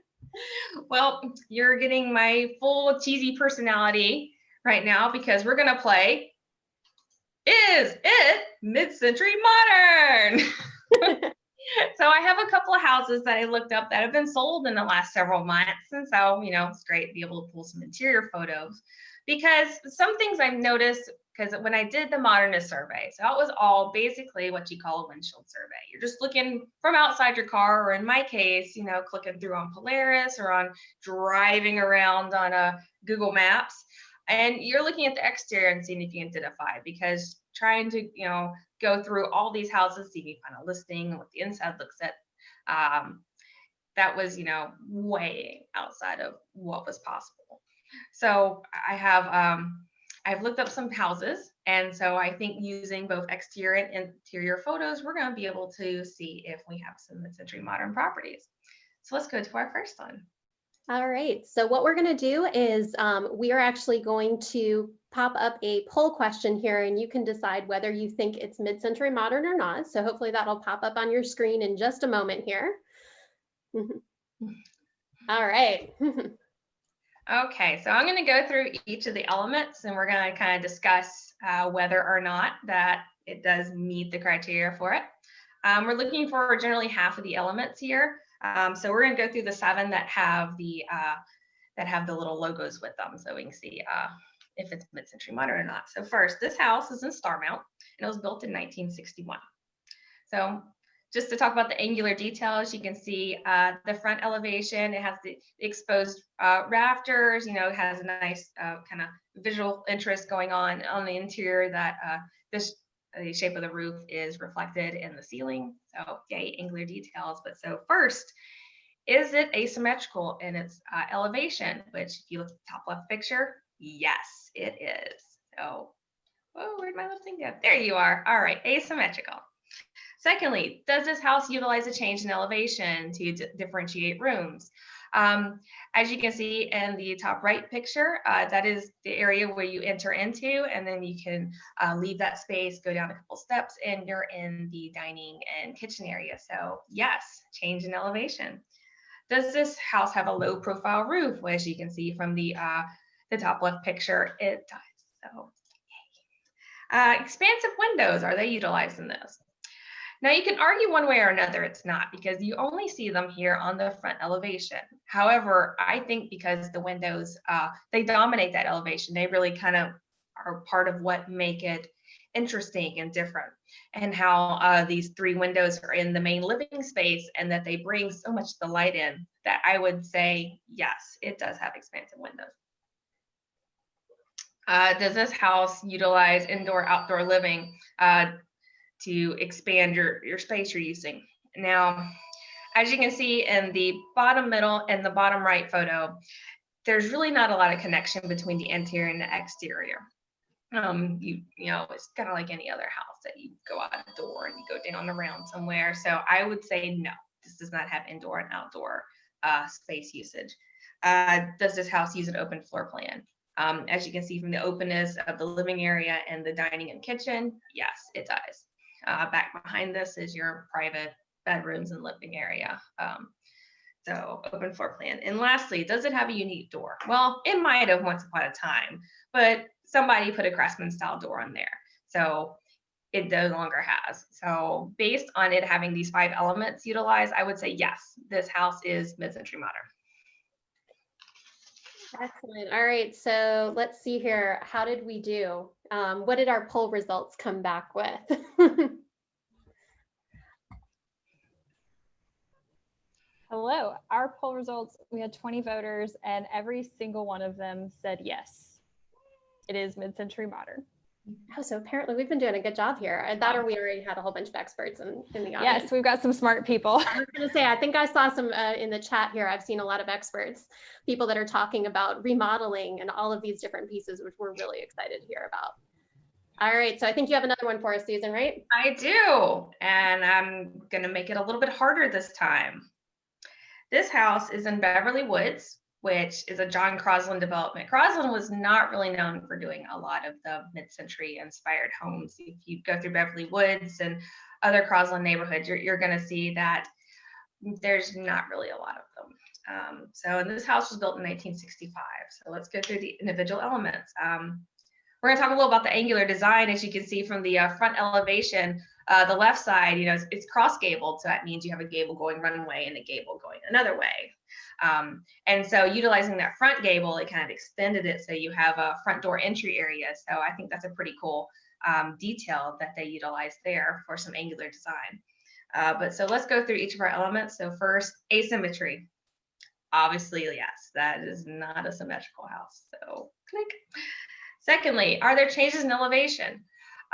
Speaker 2: Well, you're getting my full cheesy personality right now, because we're going to play Is It Mid-Century Modern? So I have a couple of houses that I looked up that have been sold in the last several months. And so, it's great to be able to pull some interior photos, because some things I've noticed, because when I did the Modernist survey, so it was all basically what you call a windshield survey. You're just looking from outside your car, or in my case, clicking through on Polaris or on driving around on a Google Maps. And you're looking at the exterior and seeing if you identify, because trying to, go through all these houses, see if you find a listing and what the inside looks at, that was, way outside of what was possible. So I've looked up some houses, and so I think using both exterior and interior photos, we're going to be able to see if we have some mid-century modern properties. So let's go to our first one.
Speaker 1: All right, so what we're going to do is we are actually going to pop up a poll question here, and you can decide whether you think it's mid-century modern or not. So hopefully that'll pop up on your screen in just a moment here. All right.
Speaker 2: Okay, so I'm going to go through each of the elements, and we're going to kind of discuss whether or not that it does meet the criteria for it. We're looking for generally half of the elements here. So we're going to go through the 7 that have the little logos with them, so we can see if it's mid-century modern or not. So first, this house is in Starmount, and it was built in 1961. So just to talk about the angular details, you can see the front elevation. It has the exposed rafters. It has a nice kind of visual interest going on the interior. That the shape of the roof is reflected in the ceiling. So yay, angular details. But so first, is it asymmetrical in its elevation? Which, if you look at the top left picture, yes, it is. So Oh, where'd my little thing go? There you are. All right, asymmetrical. Secondly, does this house utilize a change in elevation to differentiate rooms? Um, as you can see in the top right picture, that is the area where you enter into, and then you can leave that space, go down a couple steps, and you're in the dining and kitchen area. So yes, change in elevation. Does this house have a low profile roof? Well, as you can see from the top left picture, it does. So, expansive windows, are they utilized in this? Now you can argue one way or another it's not, because you only see them here on the front elevation. However, I think because the windows, they dominate that elevation, they really kind of are part of what make it interesting and different, and how these three windows are in the main living space and that they bring so much of the light in, that I would say, yes, it does have expansive windows. Does this house utilize indoor-outdoor living to expand your space you're using? Now, as you can see in the bottom middle and the bottom right photo, there's really not a lot of connection between the interior and the exterior. You know, it's kind of like any other house that you go out the door and you go down around somewhere. So I would say no, this does not have indoor and outdoor space usage. Does this house use an open floor plan? As you can see from the openness of the living area and the dining and kitchen, yes, it does. Back behind this is your private bedrooms and living area. So open floor plan. And lastly, does it have a unique door? Well, it might have once upon a time, but somebody put a craftsman style door on there. So it no longer has. So based on it having these 5 elements utilized, I would say yes, this house is mid-century modern.
Speaker 1: Excellent. All right, so let's see here. How did we do? What did our poll results come back with?
Speaker 3: Hello, our poll results, we had 20 voters and every single one of them said yes, it is mid-century modern.
Speaker 1: Oh, so apparently we've been doing a good job here. That, or we already had a whole bunch of experts in the audience.
Speaker 3: Yes, we've got some smart people.
Speaker 1: I was going to say, I think I saw some in the chat here. I've seen a lot of experts, people that are talking about remodeling and all of these different pieces, which we're really excited to hear about. All right, so I think you have another one for us, Susan, right?
Speaker 2: I do, and I'm going to make it a little bit harder this time. This house is in Beverly Woods, which is a John Crosland development. Crosland was not really known for doing a lot of the mid-century inspired homes. If you go through Beverly Woods and other Crosland neighborhoods, you're going to see that there's not really a lot of them. So this house was built in 1965. So let's go through the individual elements. We're going to talk a little about the angular design. As you can see from the front elevation, the left side, you know, it's cross gabled. So that means you have a gable going one way and a gable going another way. And so utilizing that front gable, it kind of extended it so you have a front door entry area. So I think that's a pretty cool detail that they utilized there for some angular design. But so let's go through each of our elements. So first, asymmetry. Obviously, yes, that is not a symmetrical house. So click. Secondly, are there changes in elevation?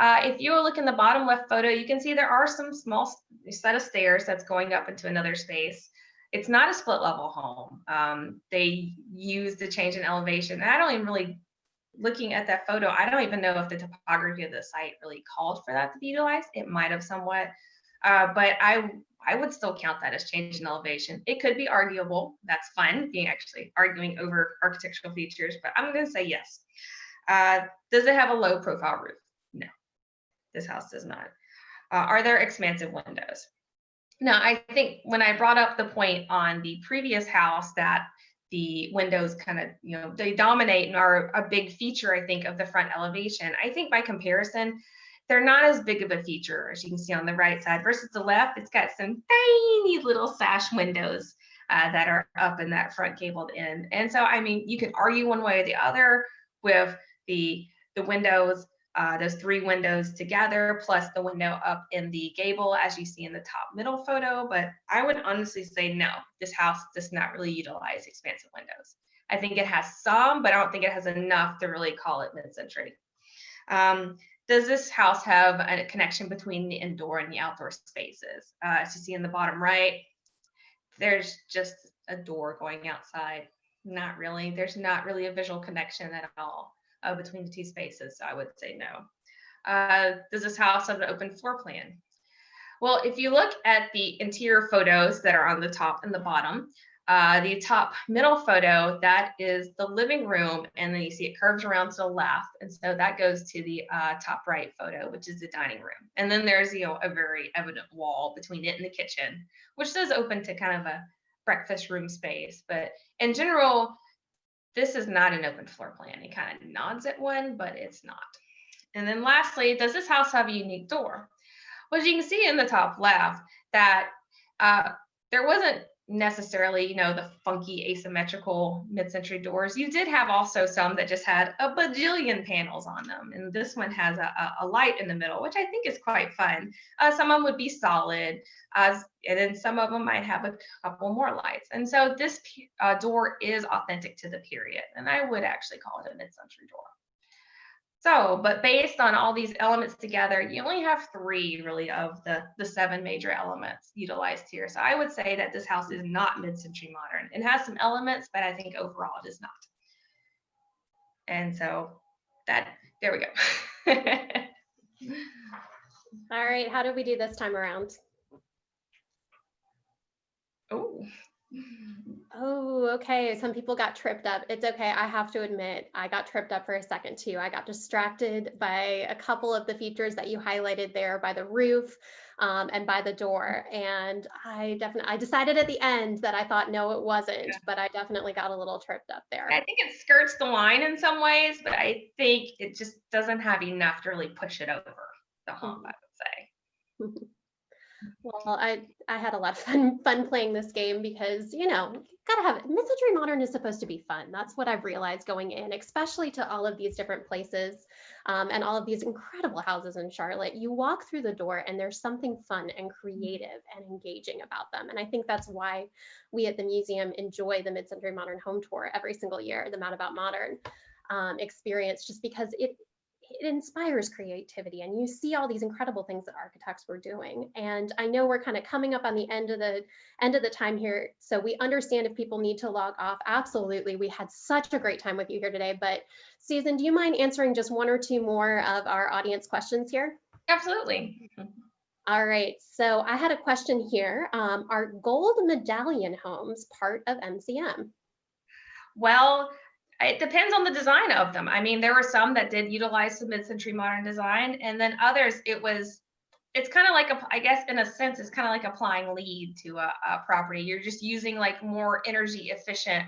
Speaker 2: If you look in the bottom left photo, you can see there are some small set of stairs that's going up into another space. It's not a split level home. They use the change in elevation. And I don't even really, looking at that photo, I don't even know if the topography of the site really called for that to be utilized. It might have somewhat, but I would still count that as change in elevation. It could be arguable. That's fun, being actually arguing over architectural features, but I'm going to say yes. Does it have a low profile roof? No, this house does not. Are there expansive windows? Now, I think when I brought up the point on the previous house that the windows kind of, you know, they dominate and are a big feature, I think, of the front elevation. I think by comparison, they're not as big of a feature, as you can see on the right side versus the left. It's got some tiny little sash windows that are up in that front gabled end. And so, I mean, you can argue one way or the other with the windows, those 3 windows together, plus the window up in the gable, as you see in the top middle photo. But I would honestly say no, this house does not really utilize expansive windows. I think it has some, but I don't think it has enough to really call it mid-century. Does this house have a connection between the indoor and the outdoor spaces? As you see in the bottom right, there's just a door going outside. Not really. There's not really a visual connection at all between the 2 spaces. So I would say no. Does this house have an open floor plan? Well, if you look at the interior photos that are on the top and the bottom, the top middle photo, that is the living room, and then you see it curves around to the left, and so that goes to the top right photo, which is the dining room. And then there's, you know, a very evident wall between it and the kitchen, which does open to kind of a breakfast room space. But in general, this is not an open floor plan. It kind of nods at one, but it's not. And then lastly, does this house have a unique door? Well, as you can see in the top left, that there wasn't necessarily, you know, the funky asymmetrical mid-century doors. You did have also some that just had a bajillion panels on them. And this one has a light in the middle, which I think is quite fun. Some of them would be solid, and then some of them might have a couple more lights. And so this door is authentic to the period. And I would actually call it a mid-century door. So, but based on all these elements together, you only have 3 really of the 7 major elements utilized here. So I would say that this house is not mid-century modern. It has some elements, but I think overall it is not. And so there we go.
Speaker 1: All right, how did we do this time around? Oh, okay. Some people got tripped up. It's okay. I have to admit, I got tripped up for a second too. I got distracted by a couple of the features that you highlighted there, by the roof and by the door. And I decided at the end that I thought, no, it wasn't, but I definitely got a little tripped up there.
Speaker 2: I think it skirts the line in some ways, but I think it just doesn't have enough to really push it over the hump, I would say.
Speaker 1: Well, I had a lot of fun playing this game because, you know, gotta have it. Mid-century modern is supposed to be fun. That's what I've realized going in, especially to all of these different places and all of these incredible houses in Charlotte. You walk through the door and there's something fun and creative and engaging about them. And I think that's why we at the museum enjoy the Mid-century Modern Home Tour every single year, the Mad About Modern experience, just because it inspires creativity and you see all these incredible things that architects were doing. And I know we're kind of coming up on the end of the time here, so we understand if people need to log off. Absolutely. We had such a great time with you here today, but Susan, do you mind answering just 1 or 2 more of our audience questions here?
Speaker 2: Absolutely.
Speaker 1: All right, so I had a question here. Are gold medallion homes part of MCM?
Speaker 2: Well, it depends on the design of them. I mean, there were some that did utilize the mid-century modern design, and then others, it's kind of like, I guess in a sense, it's kind of like applying LEED to a property. You're just using like more energy efficient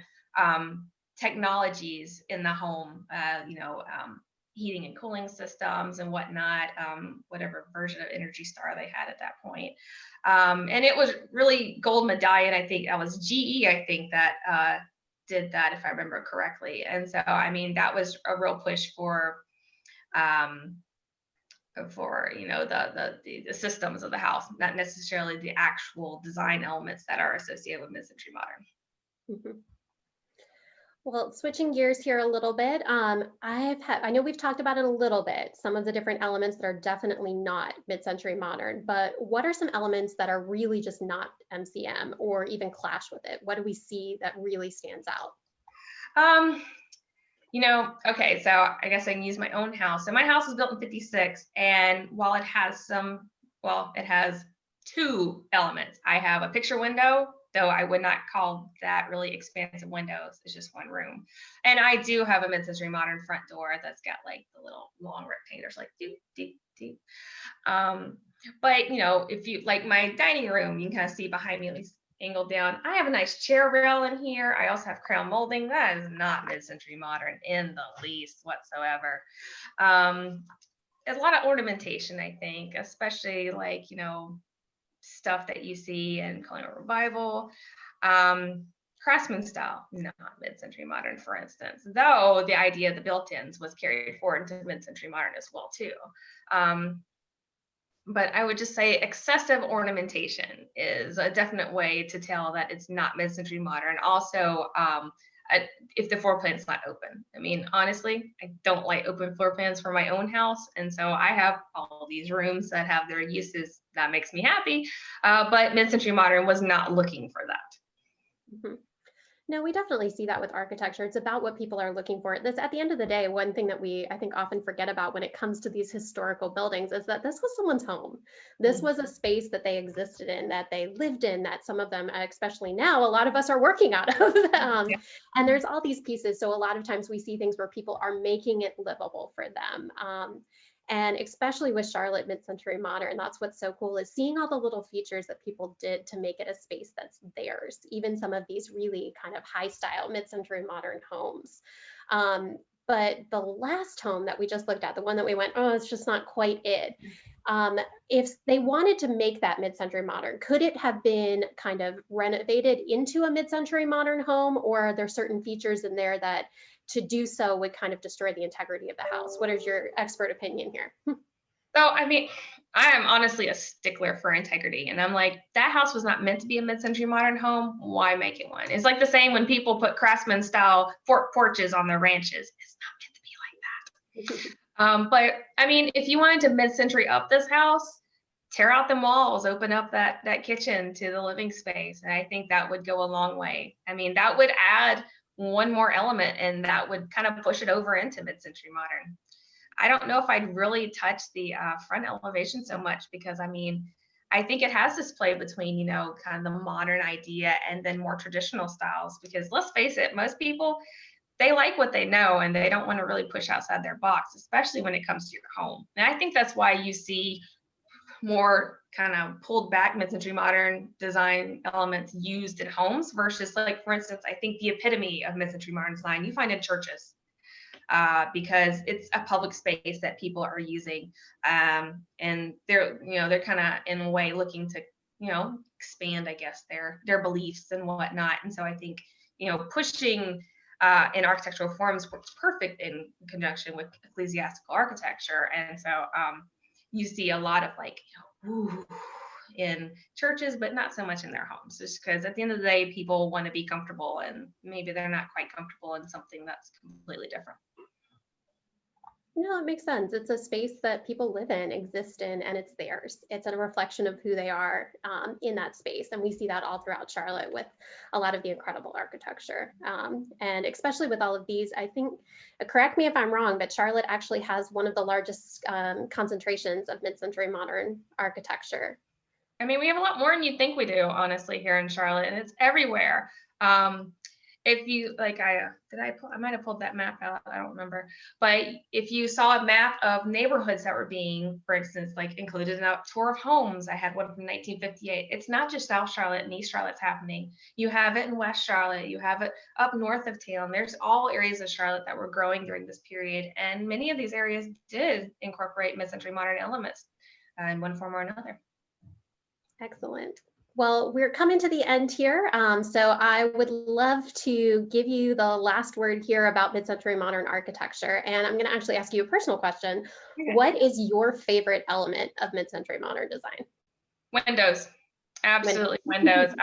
Speaker 2: technologies in the home, heating and cooling systems and whatnot, whatever version of Energy Star they had at that point. And it was really gold medallion. I think that was GE, I think that did that, if I remember correctly. And so, I mean, that was a real push for you know, the systems of the house, not necessarily the actual design elements that are associated with mid-century modern.
Speaker 1: Mm-hmm. Well, switching gears here a little bit, I know we've talked about it a little bit, some of the different elements that are definitely not mid-century modern, but what are some elements that are really just not MCM or even clash with it? What do we see that really stands out?
Speaker 2: You know, okay, so I guess I can use my own house. So my house was built in 56, and while it has it has 2 elements. I have a picture window, though I would not call that really expansive windows. It's just 1 room. And I do have a mid-century modern front door that's got like the little long rectangles, like doop, doop, doop. But you know, if you like my dining room, you can kind of see behind me, at least angled down. I have a nice chair rail in here. I also have crown molding. That is not mid-century modern in the least whatsoever. A lot of ornamentation, I think, especially like, you know, stuff that you see in colonial revival. Craftsman style, not mid-century modern, for instance, though the idea of the built-ins was carried forward into mid-century modern as well too. But I would just say excessive ornamentation is a definite way to tell that it's not mid-century modern. Also, if the floor plan is not open. I mean, honestly, I don't like open floor plans for my own house. And so I have all these rooms that have their uses. That makes me happy. But mid-century modern was not looking for that.
Speaker 1: Mm-hmm. No, we definitely see that with architecture. It's about what people are looking for. This, at the end of the day, one thing that we, I think, often forget about when it comes to these historical buildings is that this was someone's home. This was a space that they existed in, that they lived in, that some of them, especially now, a lot of us are working out of.
Speaker 2: Yeah.
Speaker 1: And there's all these pieces. So a lot of times we see things where people are making it livable for them. And especially with Charlotte Mid-Century Modern, that's what's so cool, is seeing all the little features that people did to make it a space that's theirs, even some of these really kind of high style mid-century modern homes. But the last home that we just looked at, the one that we went, oh, it's just not quite it. If they wanted to make that mid-century modern, could it have been kind of renovated into a mid-century modern home, or are there certain features in there that to do so would kind of destroy the integrity of the house? What is your expert opinion here?
Speaker 2: So, I mean, I am honestly a stickler for integrity. And I'm like, that house was not meant to be a mid-century modern home. Why make it one? It's like the same when people put craftsman style porches on their ranches. It's not meant to be like that. But I mean, if you wanted to mid-century up this house, tear out the walls, open up that kitchen to the living space. And I think that would go a long way. I mean, that would add one more element, and that would kind of push it over into mid-century modern. I don't know if I'd really touch the front elevation so much, because I mean, I think it has this play between, you know, kind of the modern idea and then more traditional styles, because let's face it, most people, they like what they know and they don't want to really push outside their box, especially when it comes to your home. And I think that's why you see more kind of pulled back mid-century modern design elements used in homes versus, like, for instance, I think the epitome of mid-century modern design you find in churches, because it's a public space that people are using, and they're kind of in a way looking to, expand, I guess, their beliefs and whatnot. And so I think, pushing in architectural forms works perfect in conjunction with ecclesiastical architecture. And so you see a lot of, like, in churches, but not so much in their homes, just because at the end of the day, people want to be comfortable, and maybe they're not quite comfortable in something that's completely different.
Speaker 1: No, it makes sense. It's a space that people live in, exist in, and it's theirs. It's a reflection of who they are in that space. And we see that all throughout Charlotte with a lot of the incredible architecture. And especially with all of these, I think, correct me if I'm wrong, but Charlotte actually has one of the largest concentrations of mid-century modern architecture.
Speaker 2: I mean, we have a lot more than you'd think we do, honestly, here in Charlotte, and it's everywhere. If you, like, I might have pulled that map out, I don't remember. But if you saw a map of neighborhoods that were being, for instance, like, included in a tour of homes, I had one from 1958. It's not just South Charlotte and East Charlotte's happening. You have it in West Charlotte. You have it up north of town. There's all areas of Charlotte that were growing during this period. And many of these areas did incorporate mid-century modern elements in one form or another.
Speaker 1: Excellent. Well, we're coming to the end here, so I would love to give you the last word here about mid-century modern architecture, and I'm going to actually ask you a personal question. Okay. What is your favorite element of mid-century modern design?
Speaker 2: Windows. Absolutely, windows.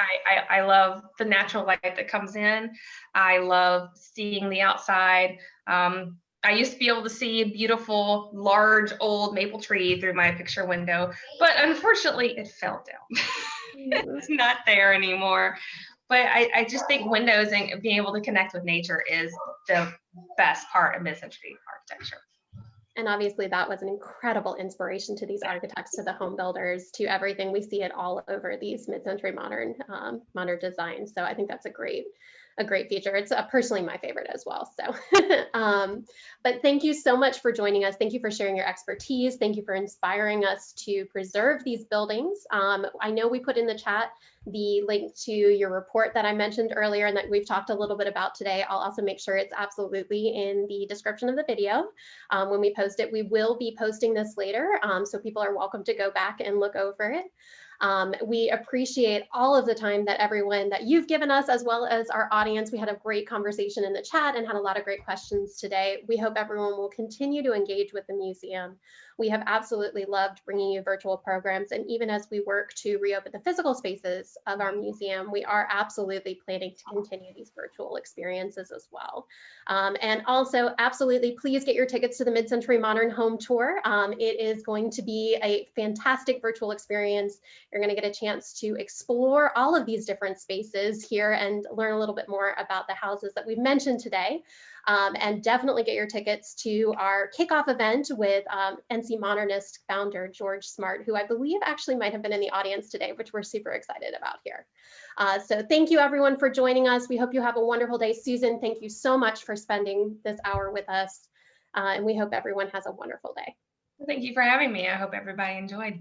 Speaker 2: I love the natural light that comes in. I love seeing the outside. I used to be able to see a beautiful, large, old maple tree through my picture window, but unfortunately it fell down. It's not there anymore. But I just think windows and being able to connect with nature is the best part of mid-century architecture.
Speaker 1: And obviously that was an incredible inspiration to these architects, to the home builders, to everything. We see it all over these mid-century modern designs. So I think that's a great feature. It's personally my favorite as well. So, but thank you so much for joining us. Thank you for sharing your expertise. Thank you for inspiring us to preserve these buildings. I know we put in the chat the link to your report that I mentioned earlier and that we've talked a little bit about today. I'll also make sure it's absolutely in the description of the video when we post it. We will be posting this later, so people are welcome to go back and look over it. We appreciate all of the time that everyone that you've given us, as well as our audience. We had a great conversation in the chat and had a lot of great questions today. We hope everyone will continue to engage with the museum. We have absolutely loved bringing you virtual programs, and even as we work to reopen the physical spaces of our museum, we are absolutely planning to continue these virtual experiences as well. And also, absolutely, please get your tickets to the Mid-Century Modern Home Tour. It is going to be a fantastic virtual experience You're going to get a chance to explore all of these different spaces here and learn a little bit more about the houses that we've mentioned today. And definitely get your tickets to our kickoff event with NC Modernist founder George Smart, who I believe actually might have been in the audience today, which we're super excited about here. So thank you everyone for joining us. We hope you have a wonderful day. Susan, thank you so much for spending this hour with us. And we hope everyone has a wonderful day.
Speaker 2: Thank you for having me. I hope everybody enjoyed.